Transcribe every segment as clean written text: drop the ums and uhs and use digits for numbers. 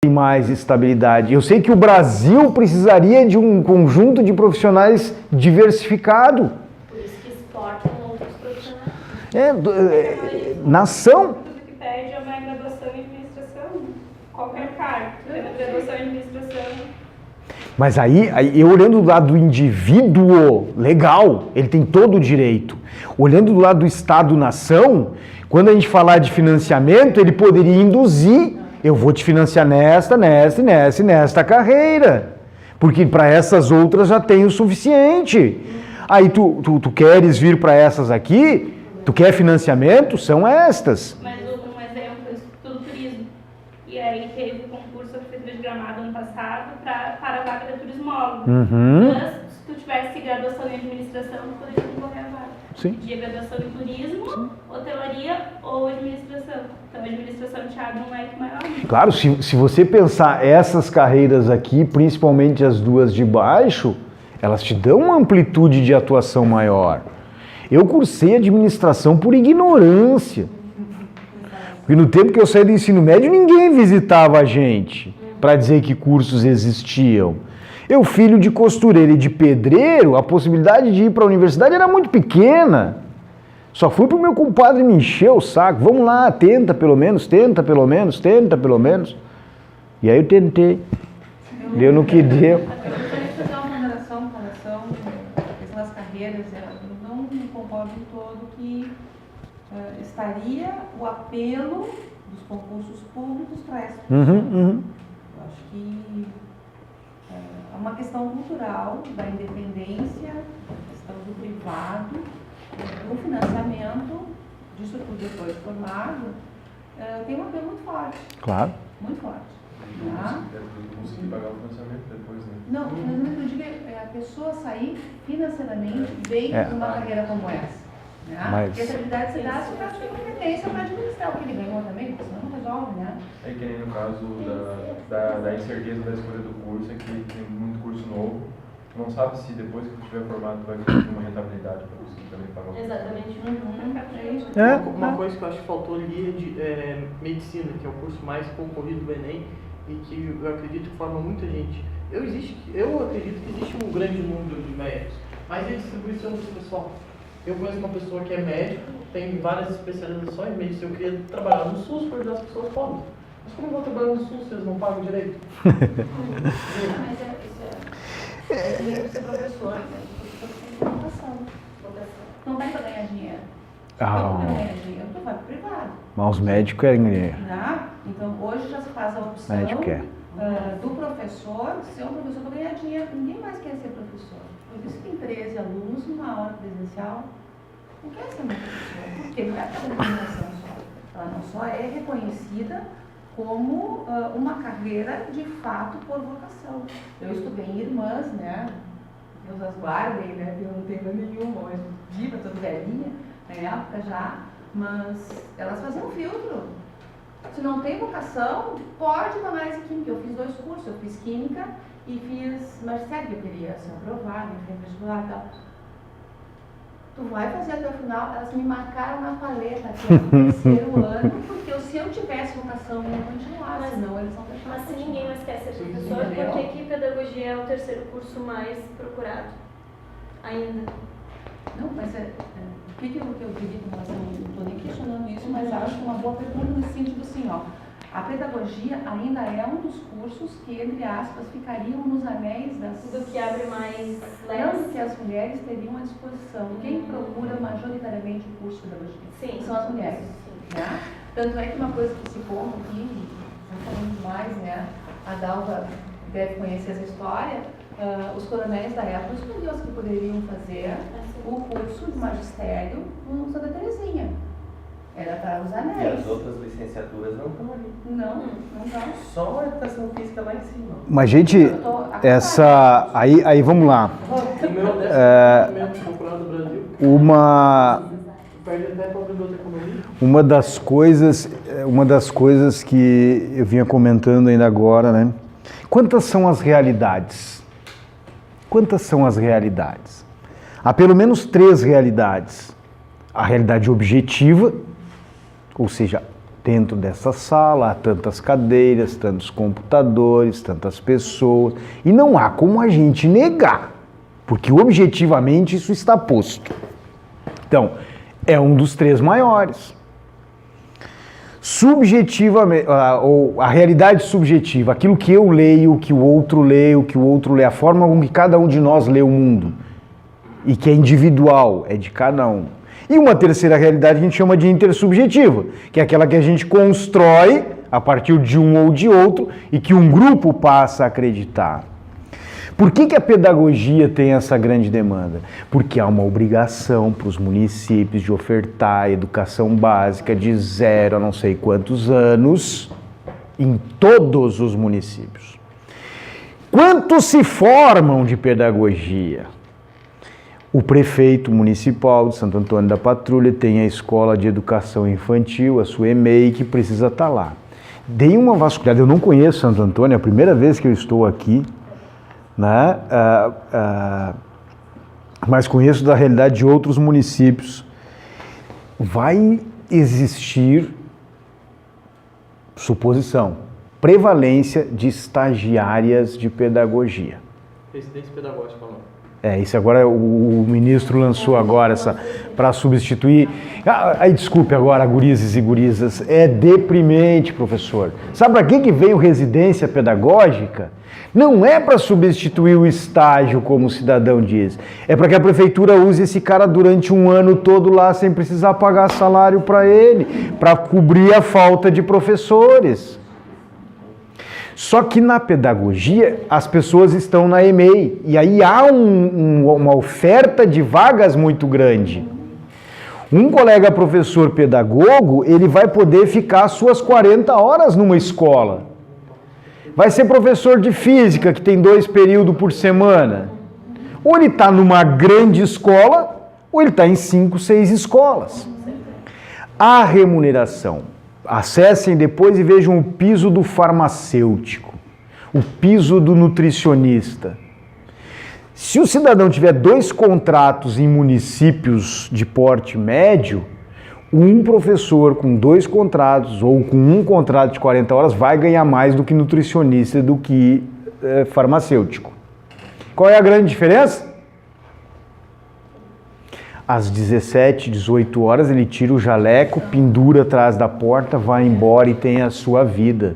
tem mais estabilidade. Eu sei que o Brasil precisaria de um conjunto de profissionais diversificado. Por isso que exportam outros profissionais. Nação. Tudo que pede é uma graduação em administração. Qualquer cargo, tem uma graduação em administração. Mas aí eu olhando do lado do indivíduo, legal, ele tem todo o direito. Olhando do lado do Estado-nação, quando a gente falar de financiamento, ele poderia induzir, eu vou te financiar nesta carreira, porque para essas outras já tem o suficiente. Aí tu queres vir para essas aqui, tu quer financiamento, são estas. Mas um exemplo, eu estudo turismo. E aí teve o concurso da Prefeitura de Gramado ano passado para a vaga de turismólogo. Mas se tu tivesse graduação em administração, tu poderia concorrer à vaga. Sim. Tinha graduação em turismo, hotelaria ou administração. Então a administração te abre um leque maior. Claro, se você pensar essas carreiras aqui, principalmente as duas de baixo, elas te dão uma amplitude de atuação maior. Eu cursei administração por ignorância. Porque no tempo que eu saí do ensino médio, ninguém visitava a gente para dizer que cursos existiam. Eu, filho de costureiro e de pedreiro, a possibilidade de ir para a universidade era muito pequena. Só fui para o meu compadre me encher o saco. Vamos lá, tenta pelo menos. E aí eu tentei. Deu no que deu. Eu gostaria de fazer uma ponderação com relação à questão das carreiras. Eu não concordo em todo que estaria o apelo dos concursos públicos para essa função. Eu acho que é uma questão cultural da independência, a questão do privado, do financiamento, disso tudo depois formado, tem um apelo muito forte. Claro. Muito forte. Tá? Conseguir pagar o financiamento depois, né? Não, mas eu digo é a pessoa sair financeiramente bem numa carreira como essa. Né? Mas... Porque essa habilidade se dá se o cara tem competência para administrar o que ele ganhou também, porque senão não resolve, né? É que nem no caso da incerteza da escolha do curso, é que tem muito curso novo, tu não sabe se depois que tu estiver formado tu vai conseguir uma rentabilidade para conseguir também pagar o Exatamente. Uma coisa que eu acho que faltou ali é de medicina, que é o curso mais concorrido do Enem e que eu acredito que forma muita gente. Eu acredito que existe um grande número de médicos, mas e a distribuição desse pessoal? Eu conheço uma pessoa que é médico, tem várias especializações em medicina. Eu queria trabalhar no SUS para ajudar as pessoas pobres. Mas como eu vou trabalhar no SUS se eles não pagam direito? Mas tem que ser professor, né? Vocação. Não vai para ganhar dinheiro. Ah. Não vai ganhar dinheiro, tu vai para o privado. Mas os médicos querem ganhar. Tá? Então, hoje já se faz a opção Médico quer. do professor ser um professor para ganhar dinheiro. Ninguém mais quer ser professor. Por isso que tem 13 alunos numa aula presencial. Não quer ser uma professora, porque não é pela remuneração só. Ela não só é reconhecida como uma carreira de fato por vocação. Eu estudei em irmãs, né? Deus as guardem, né? Eu não tenho nenhuma, hoje viva, toda velhinha, na época já, mas elas faziam filtro. Se não tem vocação, pode tomar esse química. Eu fiz 2 cursos, eu fiz química e fiz magistério, que eu queria ser aprovada, enfim, vestibular e tal. Tu vai fazer até o final, elas me marcaram na paleta até o 3º ano, porque se eu tivesse vocação, eu ia continuar, senão eles não deixavam. Mas se ninguém mais quer ser professor, por que que pedagogia é o 3º curso mais procurado ainda? Não, mas o que eu diria com relação, não estou nem questionando isso, mas acho que é uma boa pergunta nesse sentido assim, ó. A pedagogia ainda é um dos cursos que, entre aspas, ficariam nos anéis das... Do que abre mais Não, que as mulheres teriam à disposição. Quem procura majoritariamente o curso de pedagogia? Sim. São as mulheres. Né? Tanto é que uma coisa que se conta aqui, não falando mais, né? A Dalva deve conhecer essa história, os coronéis da época escolhiam os que poderiam fazer o curso de magistério no Santa Terezinha. Era para os E anéis. as outras licenciaturas não estão ali. Não estão. Só a educação física lá em cima. Mas, gente, essa... Aí vamos lá. O meu 11º procurado do Brasil. Perde até para a biblioteconomia. Uma das coisas que eu vinha comentando ainda agora, né? Quantas são as realidades? Quantas são as realidades? Há pelo menos 3 realidades. A realidade objetiva, ou seja, dentro dessa sala há tantas cadeiras, tantos computadores, tantas pessoas, e não há como a gente negar, porque objetivamente isso está posto. Então, é um dos 3 maiores. Subjetivamente, ou a realidade subjetiva, aquilo que eu leio, o que o outro lê, a forma com que cada um de nós lê o mundo, e que é individual, é de cada um. E uma terceira realidade que a gente chama de intersubjetiva, que é aquela que a gente constrói a partir de um ou de outro e que um grupo passa a acreditar. Por que a pedagogia tem essa grande demanda? Porque há uma obrigação para os municípios de ofertar a educação básica de 0 a não sei quantos anos em todos os municípios. Quantos se formam de pedagogia? O prefeito municipal de Santo Antônio da Patrulha tem a Escola de Educação Infantil, a sua EMEI, que precisa estar lá. Dei uma vasculhada, eu não conheço Santo Antônio, é a primeira vez que eu estou aqui, né? Mas conheço da realidade de outros municípios. Vai existir, suposição, prevalência de estagiárias de pedagogia. Residência pedagógica, não. Isso agora o ministro lançou agora essa para substituir. Aí desculpe agora, gurizes e gurizas, é deprimente, professor. Sabe para que vem o residência pedagógica? Não é para substituir o estágio, como o cidadão diz. É para que a prefeitura use esse cara durante um ano todo lá sem precisar pagar salário para ele, para cobrir a falta de professores. Só que na pedagogia, as pessoas estão na EMEI, e aí há uma oferta de vagas muito grande. Um colega professor pedagogo, ele vai poder ficar as suas 40 horas numa escola. Vai ser professor de física, que tem 2 períodos por semana. Ou ele está numa grande escola, ou ele está em 5, 6 escolas. A remuneração. Acessem depois e vejam o piso do farmacêutico, o piso do nutricionista. Se o cidadão tiver 2 contratos em municípios de porte médio, um professor com 2 contratos ou com um contrato de 40 horas vai ganhar mais do que nutricionista, do que farmacêutico. Qual é a grande diferença? Às 17, 18 horas ele tira o jaleco, pendura atrás da porta, vai embora e tem a sua vida.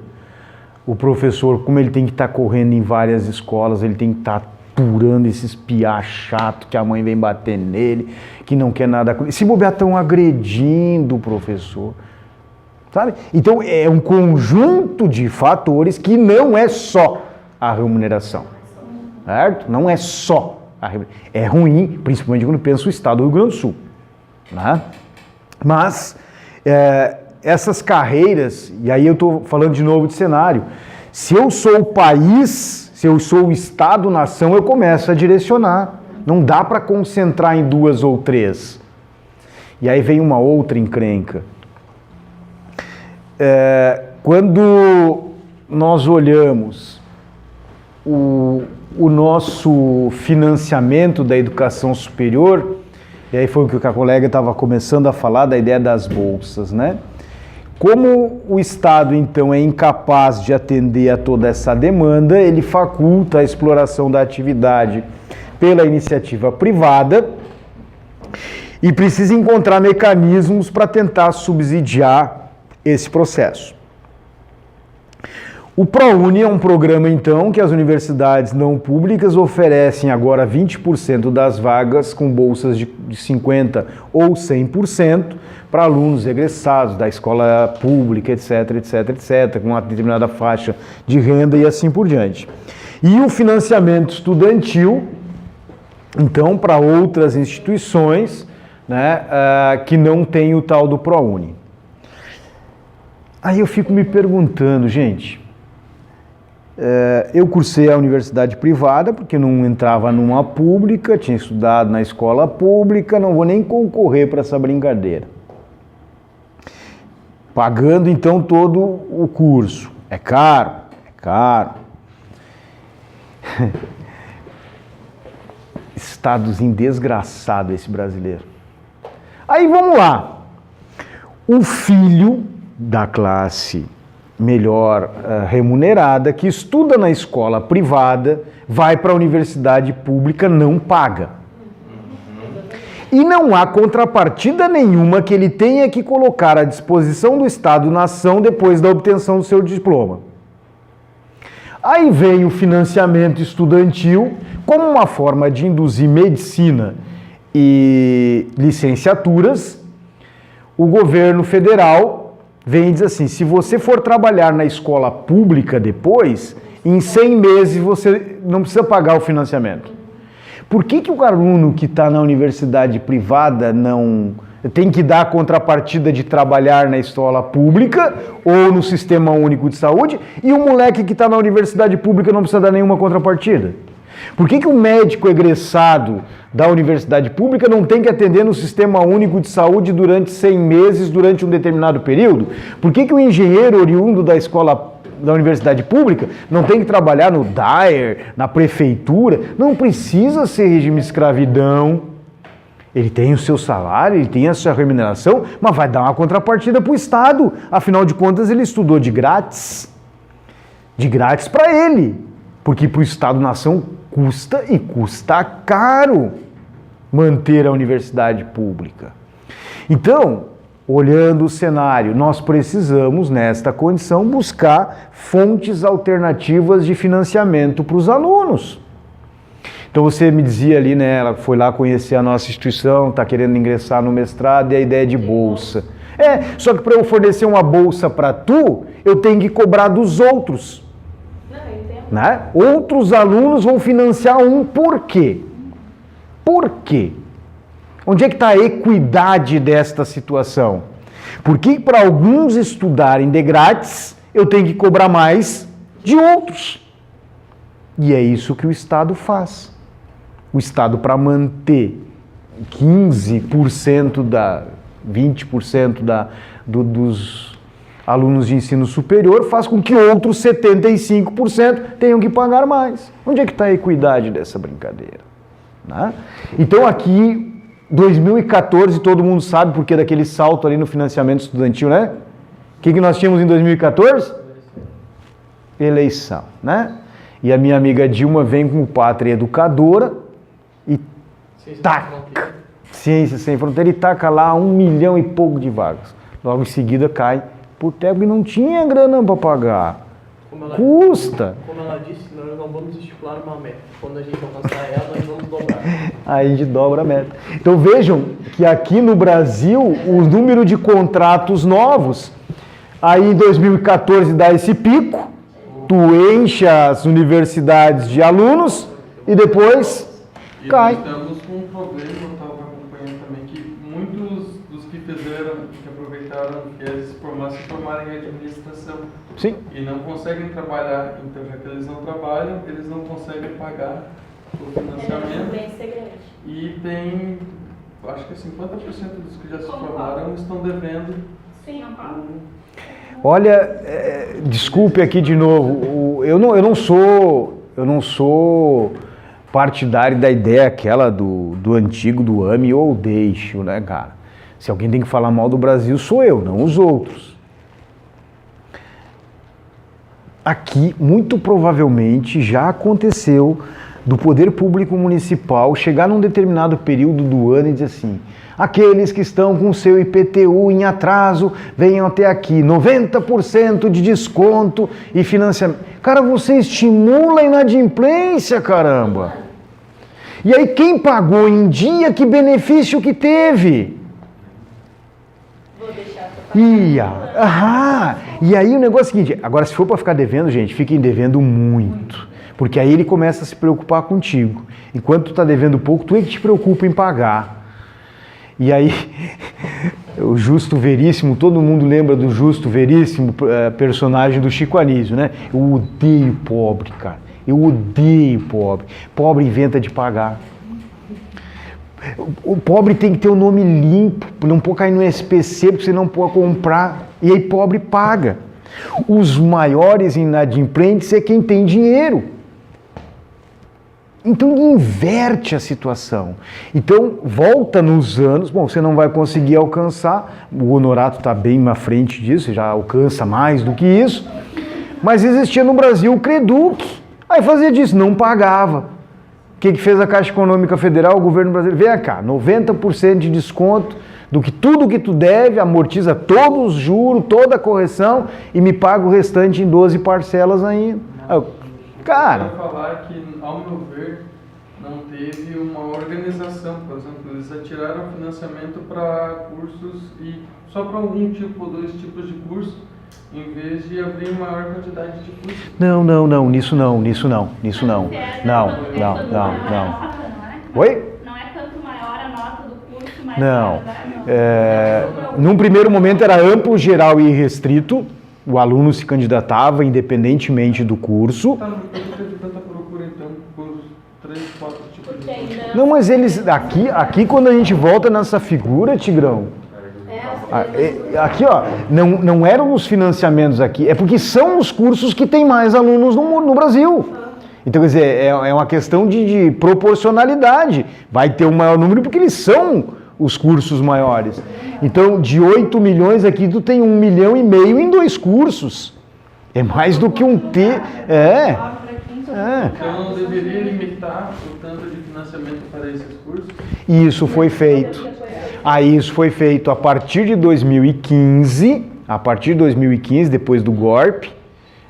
O professor, como ele tem que estar correndo em várias escolas, ele tem que estar aturando esses piá chato que a mãe vem bater nele, que não quer nada com ele. Se bobear, estão agredindo o professor. Sabe? Então é um conjunto de fatores que não é só a remuneração. Certo? Não é só. É ruim, principalmente quando pensa o estado do Rio Grande do Sul. Né? Mas essas carreiras, e aí eu estou falando de novo de cenário, se eu sou o país, se eu sou o Estado-nação, eu começo a direcionar. Não dá para concentrar em 2 ou 3. E aí vem uma outra encrenca. Quando nós olhamos o nosso financiamento da educação superior, e aí foi o que a colega estava começando a falar, da ideia das bolsas, né? Como o Estado, então, é incapaz de atender a toda essa demanda, ele faculta a exploração da atividade pela iniciativa privada e precisa encontrar mecanismos para tentar subsidiar esse processo. O ProUni é um programa, então, que as universidades não públicas oferecem agora 20% das vagas com bolsas de 50% ou 100% para alunos egressados da escola pública, etc, etc, etc, com uma determinada faixa de renda e assim por diante. E o financiamento estudantil, então, para outras instituições, né, que não tem o tal do ProUni. Aí eu fico me perguntando, gente, eu cursei a universidade privada porque não entrava numa pública, tinha estudado na escola pública, não vou nem concorrer para essa brincadeira. Pagando então todo o curso. É caro, é caro. Estadozinho desgraçado esse brasileiro. Aí vamos lá. O filho da classe melhor remunerada, que estuda na escola privada, vai para a universidade pública, não paga. E não há contrapartida nenhuma que ele tenha que colocar à disposição do Estado-nação depois da obtenção do seu diploma. Aí vem o financiamento estudantil como uma forma de induzir medicina e licenciaturas. O governo federal vem e diz assim, se você for trabalhar na escola pública depois, em 100 meses você não precisa pagar o financiamento. Por que o aluno que está na universidade privada não tem que dar a contrapartida de trabalhar na escola pública ou no Sistema Único de Saúde e o moleque que está na universidade pública não precisa dar nenhuma contrapartida? Por que o médico egressado da universidade pública não tem que atender no Sistema Único de Saúde durante 100 meses, durante um determinado período? Por que o engenheiro oriundo da universidade pública não tem que trabalhar no DAER, na prefeitura? Não precisa ser regime de escravidão. Ele tem o seu salário, ele tem a sua remuneração, mas vai dar uma contrapartida para o Estado. Afinal de contas, ele estudou de grátis. De grátis para ele. Porque para o Estado-nação custa e custa caro manter a universidade pública. Então, olhando o cenário, nós precisamos, nesta condição, buscar fontes alternativas de financiamento para os alunos. Então você me dizia ali, né, ela foi lá conhecer a nossa instituição, está querendo ingressar no mestrado e a ideia de bolsa. Só que para eu fornecer uma bolsa para tu, eu tenho que cobrar dos outros. Não, eu entendo. Né? Outros alunos vão financiar um por quê? Por quê? Onde é que está a equidade desta situação? Porque para alguns estudarem de grátis, eu tenho que cobrar mais de outros. E é isso que o Estado faz. O Estado, para manter 15%, 20% dos alunos de ensino superior, faz com que outros 75% tenham que pagar mais. Onde é que está a equidade dessa brincadeira? Né? Então aqui, 2014, todo mundo sabe porque daquele salto ali no financiamento estudantil, né? O que nós tínhamos em 2014? Eleição, né? E a minha amiga Dilma vem como pátria educadora e taca, Ciência Sem Fronteira, e taca lá 1 milhão e pouco de vagas. Logo em seguida cai por terra e não tinha grana para pagar. Custa. Como ela disse, nós não vamos estipular uma meta. Quando a gente alcançar ela, nós vamos dobrar. Aí a gente dobra a meta. Então vejam que aqui no Brasil, o número de contratos novos, aí em 2014 dá esse pico, tu enche as universidades de alunos e depois cai. E nós estamos com um problema, eu estava acompanhando também, que muitos dos que fizeram, que aproveitaram que eles se formaram em administração. Sim. E não conseguem trabalhar, então já que eles não trabalham, eles não conseguem pagar o financiamento. E tem, acho que 50% dos que já se formaram estão devendo. Sim, Olha, desculpe aqui de novo, eu não sou partidário da ideia aquela do antigo, do ame ou deixe, né, cara? Se alguém tem que falar mal do Brasil, sou eu, não os outros. Aqui, muito provavelmente, já aconteceu do poder público municipal chegar num determinado período do ano e dizer assim, aqueles que estão com seu IPTU em atraso, venham até aqui, 90% de desconto e financiamento. Cara, você estimula a inadimplência, caramba! E aí quem pagou em dia, que benefício que teve? E aí o negócio é o seguinte, agora se for para ficar devendo, gente, fiquem devendo muito, porque aí ele começa a se preocupar contigo. Enquanto tu está devendo pouco, tu é que te preocupa em pagar. E aí, o Justo Veríssimo, todo mundo lembra do Justo Veríssimo, personagem do Chico Anísio, né? Eu odeio pobre, cara. Eu odeio pobre. Pobre inventa de pagar. O pobre tem que ter o nome limpo, não pode cair no SPC, porque você não pode comprar. E aí pobre paga. Os maiores inadimplentes é quem tem dinheiro. Então inverte a situação. Então volta nos anos, bom, você não vai conseguir alcançar, o Honorato está bem na frente disso, já alcança mais do que isso, mas existia no Brasil o Creduc, aí fazia disso, não pagava. O que fez a Caixa Econômica Federal, o governo brasileiro? Vem cá, 90% de desconto do que tudo que tu deve, amortiza todos os juros, toda a correção e me paga o restante em 12 parcelas ainda. Cara... Eu quero falar que, ao meu ver, não teve uma organização. Por exemplo, eles atiraram financiamento para cursos e só para algum tipo, 2 tipos de curso, em vez de abrir maior quantidade de cursos. Não, nisso não. Oi? Não é tanto maior a nota do curso, mas... Não. Num primeiro momento era amplo, geral e restrito. O aluno se candidatava independentemente do curso. Tá, mas não teve tanta procura, então, por 3, 4 tipos de curso. Não, mas eles... Aqui quando a gente volta nessa figura, Tigrão... Aqui, ó, não eram os financiamentos aqui, é porque são os cursos que tem mais alunos no Brasil. Então, quer dizer, é uma questão de proporcionalidade. Vai ter um maior número porque eles são os cursos maiores. Então, de 8 milhões aqui, tu tem 1,5 milhão em 2 cursos. É mais do que um T. Então, não deveria limitar o tanto de financiamento para esses cursos? Isso foi feito. Isso foi feito a partir de 2015, depois do golpe,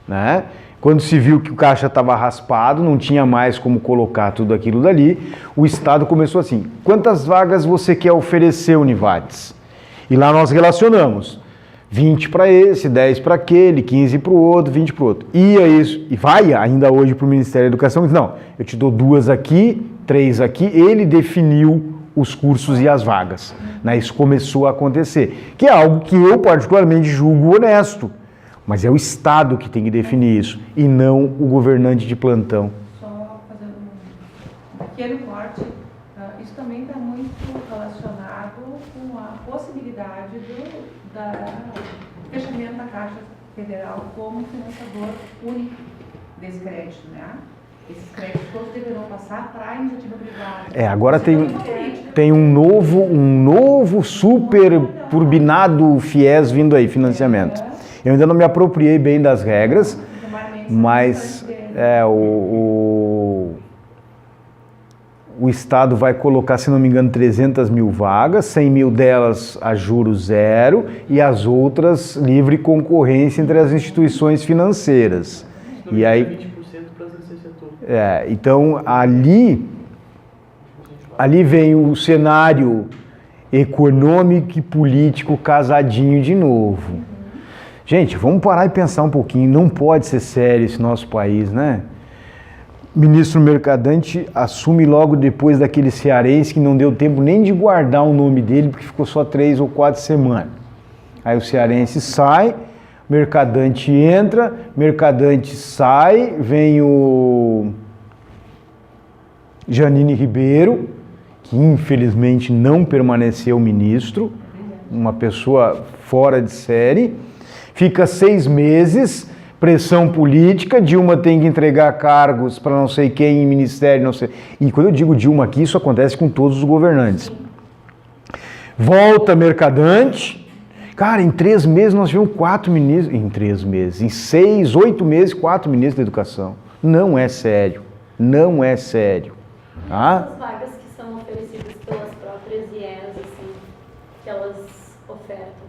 né? Quando se viu que o caixa estava raspado, não tinha mais como colocar tudo aquilo dali, o Estado começou assim, quantas vagas você quer oferecer, Univates? E lá nós relacionamos, 20 para esse, 10 para aquele, 15 para o outro, 20 para o outro. E vai ainda hoje para o Ministério da Educação, diz, não, eu te dou 2 aqui, 3 aqui, ele definiu os cursos e as vagas. Né? Isso começou a acontecer, que é algo que eu particularmente julgo honesto. Mas é o Estado que tem que definir isso, e não o governante de plantão. Só fazendo um pequeno corte, isso também está muito relacionado com a possibilidade do fechamento da Caixa Federal como financiador único desse crédito, né? Esses créditos todos deverão passar para a iniciativa privada. Agora tem um novo super turbinado FIES vindo aí, financiamento. Eu ainda não me apropriei bem das regras, mas o Estado vai colocar, se não me engano, 300 mil vagas, 100 mil delas a juros zero e as outras livre concorrência entre as instituições financeiras. E aí, 20% para as licenciaturas. Então ali vem o cenário econômico e político casadinho de novo. Gente, vamos parar e pensar um pouquinho, não pode ser sério esse nosso país, né? Ministro Mercadante assume logo depois daquele cearense que não deu tempo nem de guardar o nome dele, porque ficou só 3 ou 4 semanas. Aí o cearense sai, Mercadante entra, Mercadante sai, vem o Janine Ribeiro, que infelizmente não permaneceu ministro, uma pessoa fora de série. Fica 6 meses, pressão política, Dilma tem que entregar cargos para não sei quem em ministério, não sei. E quando eu digo Dilma aqui, isso acontece com todos os governantes. Volta Mercadante. Cara, em 3 meses nós tivemos 4 ministros. Em 3 meses, em 6, 8 meses, 4 ministros da educação. Não é sério. Não é sério. Tá? As vagas que são oferecidas pelas próprias IES, assim, que elas ofertam.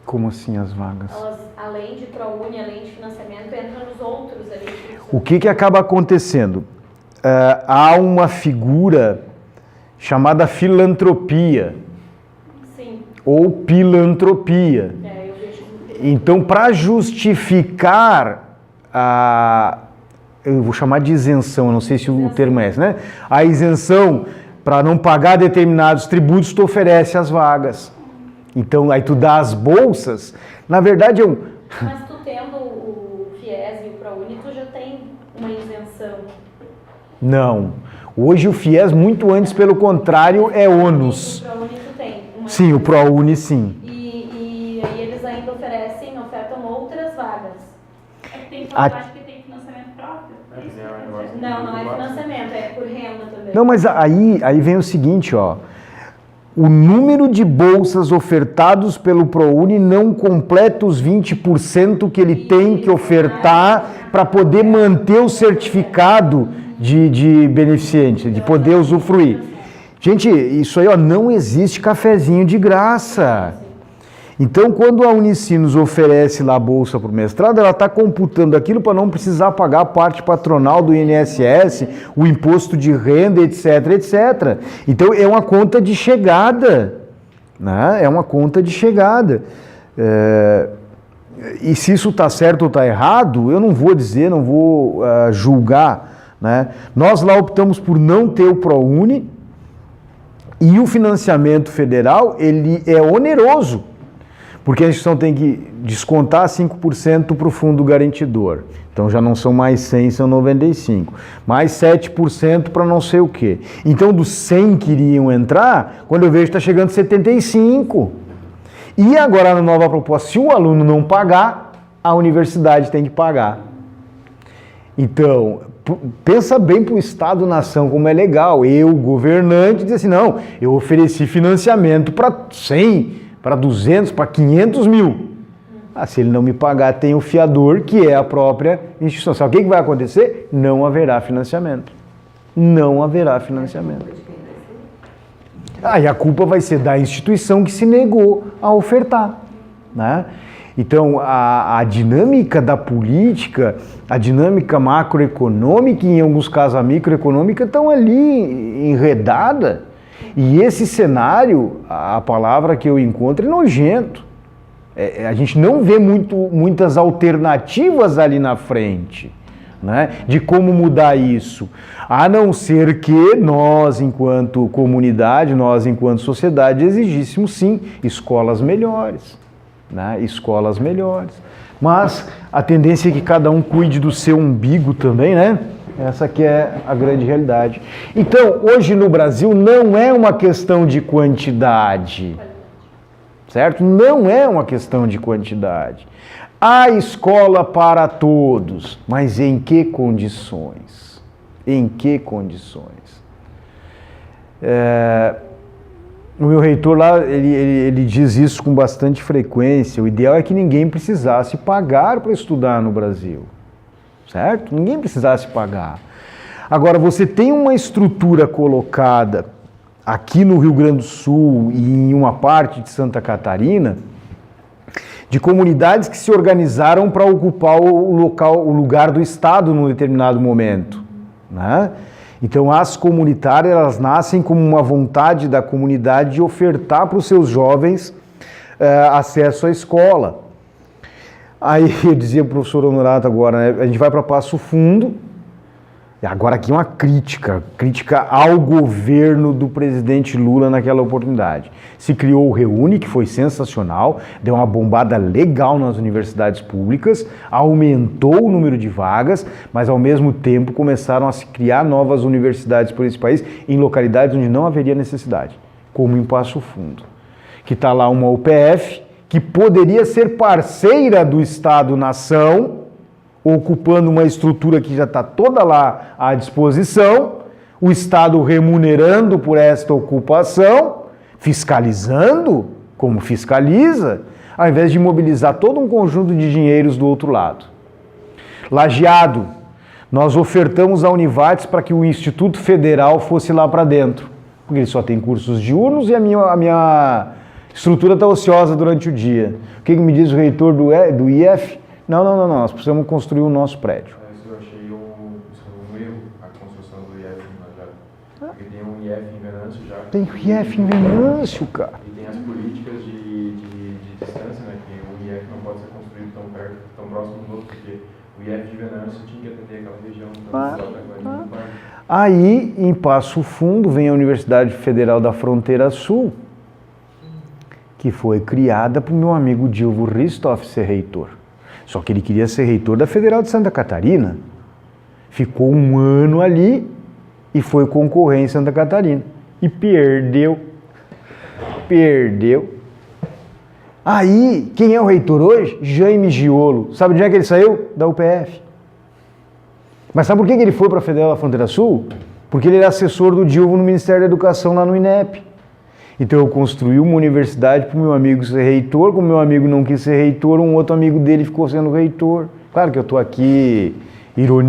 Como assim as vagas? Elas, além de ProUni, além de financiamento, entram nos outros ali. O que acaba acontecendo? Há uma figura chamada filantropia. Sim. Ou pilantropia. Eu vejo. Então, para justificar eu vou chamar de isenção, eu não sei se o termo é esse, né? A isenção para não pagar determinados tributos, tu oferece as vagas. Então, aí tu dá as bolsas, na verdade Mas tu tendo o FIES e o ProUni, tu já tem uma isenção. Não. Hoje o FIES, muito antes, pelo contrário, é ônus. O ProUni tu tem. Sim, o ProUni sim. E aí eles ainda ofertam outras vagas. É que tem faculdade que tem financiamento próprio. Não é financiamento, é por renda também. Não, mas aí vem o seguinte, ó. O número de bolsas ofertados pelo ProUni não completa os 20% que ele tem que ofertar para poder manter o certificado de beneficiente, de poder usufruir. Gente, isso aí, ó, não existe cafezinho de graça. Então, quando a Unicinos oferece lá a bolsa para o mestrado, ela está computando aquilo para não precisar pagar a parte patronal do INSS, o imposto de renda, etc, etc. Então, é uma conta de chegada, né? É uma conta de chegada. E se isso está certo ou está errado, eu não vou dizer, não vou julgar, né? Nós lá optamos por não ter o ProUni e o financiamento federal, ele é oneroso. Porque a instituição tem que descontar 5% para o fundo garantidor. Então já não são mais 100, são 95. Mais 7% para não sei o quê. Então dos 100 que iriam entrar, quando eu vejo está chegando 75. E agora na nova proposta, se o aluno não pagar, a universidade tem que pagar. Então, pensa bem para o Estado-nação como é legal. Eu, governante, diz assim, não, eu ofereci financiamento para 100, para 200, para 500 mil. Se ele não me pagar, tem o fiador, que é a própria instituição. Sabe o que vai acontecer? Não haverá financiamento. Não haverá financiamento. E a culpa vai ser da instituição que se negou a ofertar, né? Então, a dinâmica da política, a dinâmica macroeconômica e, em alguns casos, a microeconômica estão ali enredada. E esse cenário, a palavra que eu encontro é nojento. A gente não vê muitas alternativas ali na frente, né, de como mudar isso. A não ser que nós, enquanto comunidade, nós, enquanto sociedade, exigíssemos, sim, escolas melhores. Né, escolas melhores. Mas a tendência é que cada um cuide do seu umbigo também, né? Essa que é a grande realidade. Então, hoje no Brasil não é uma questão de quantidade, certo? Não é uma questão de quantidade. Há escola para todos, mas em que condições? Em que condições? O meu reitor lá, ele diz isso com bastante frequência. O ideal é que ninguém precisasse pagar para estudar no Brasil. Certo? Ninguém precisasse pagar. Agora, você tem uma estrutura colocada aqui no Rio Grande do Sul e em uma parte de Santa Catarina, de comunidades que se organizaram para ocupar o lugar do Estado num determinado momento, né? Então, as comunitárias, elas nascem como uma vontade da comunidade de ofertar para os seus jovens acesso à escola. Aí eu dizia para o professor Honorato agora, né, a gente vai para Passo Fundo, e agora aqui uma crítica ao governo do presidente Lula naquela oportunidade. Se criou o Reúne, que foi sensacional, deu uma bombada legal nas universidades públicas, aumentou o número de vagas, mas ao mesmo tempo começaram a se criar novas universidades por esse país em localidades onde não haveria necessidade, como em Passo Fundo, que está lá uma UPF, que poderia ser parceira do Estado-nação, ocupando uma estrutura que já está toda lá à disposição, o Estado remunerando por esta ocupação, fiscalizando, como fiscaliza, ao invés de mobilizar todo um conjunto de dinheiros do outro lado. Lajeado, nós ofertamos a Univates para que o Instituto Federal fosse lá para dentro, porque ele só tem cursos diurnos e a minha estrutura está ociosa durante o dia. O que me diz o reitor do IF? Não, nós precisamos construir o nosso prédio. Isso eu achei um erro, a construção do IF em Lajeado. Porque tem um IF em Venâncio já. Tem o IF em Venâncio, cara. E tem as políticas de distância, né? Que o IF não pode ser construído tão perto, tão próximo do outro, porque o IF de Venâncio tinha que atender aquela região. Então, Aí, em Passo Fundo, vem a Universidade Federal da Fronteira Sul, que foi criada para o meu amigo Dilvo Ristoff ser reitor. Só que ele queria ser reitor da Federal de Santa Catarina. Ficou um ano ali e foi concorrer em Santa Catarina. E perdeu. Aí, quem é o reitor hoje? Jaime Giolo. Sabe de onde é que ele saiu? Da UPF. Mas sabe por que ele foi para a Federal da Fronteira Sul? Porque ele era assessor do Dilma no Ministério da Educação lá no INEP. Então eu construí uma universidade para o meu amigo ser reitor, como meu amigo não quis ser reitor, um outro amigo dele ficou sendo reitor. Claro que eu estou aqui ironizando.